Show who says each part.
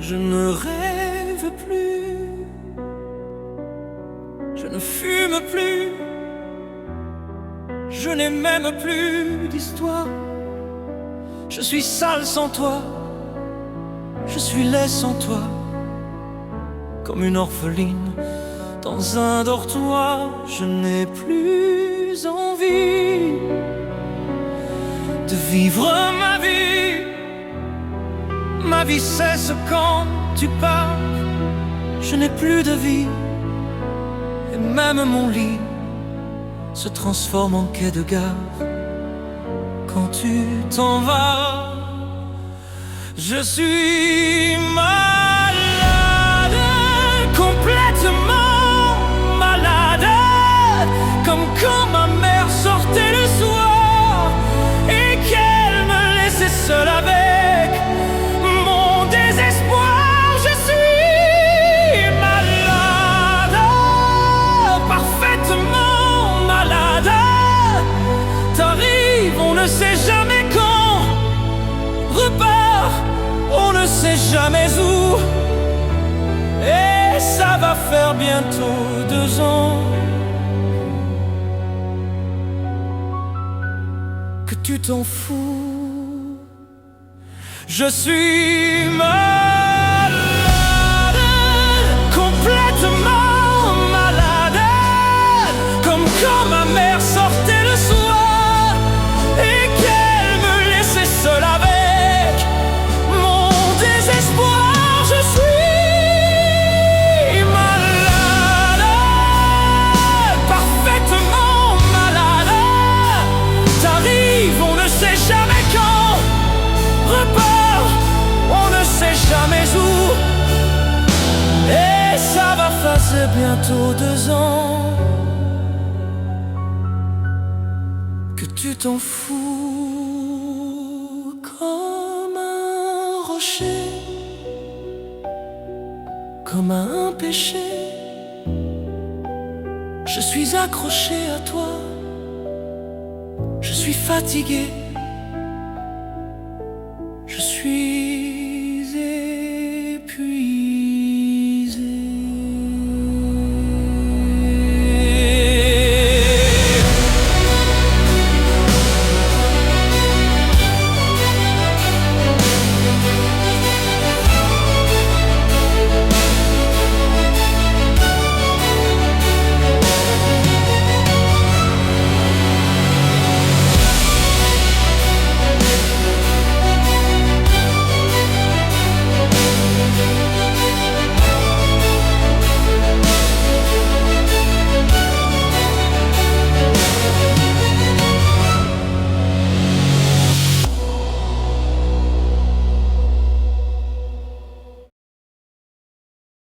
Speaker 1: Je ne rêve plus, je ne fume plus, je n'ai même plus d'histoire. Je suis sale sans toi, je suis laid sans toi, comme une orpheline dans un dortoir. Je n'ai plus envie de vivre ma vie. Ma vie cesse quand tu pars. Je n'ai plus de vie, et même mon lit se transforme en quai de gare quand tu t'en vas. Je suis malade, complètement malade, comme quand ma mère sortait le soir et qu'elle me laissait seule avec mon désespoir. Je suis malade, parfaitement malade. T'arrives, on ne sait jamais quand, repart, on ne sait jamais où. Et ça va faire bientôt 2 ans que tu t'en fous. Je suis malade, complètement malade, comme quand ma mère sortait le soir et qu'elle me laissait seule avec mon désespoir. Je suis malade, parfaitement malade. T'arrives, on ne sait jamais quand, repart, on ne sait jamais où. Et ça va faire bientôt 2 ans que tu t'en fous, comme un rocher, comme un péché. Je suis accroché à toi, je suis fatigué, je suis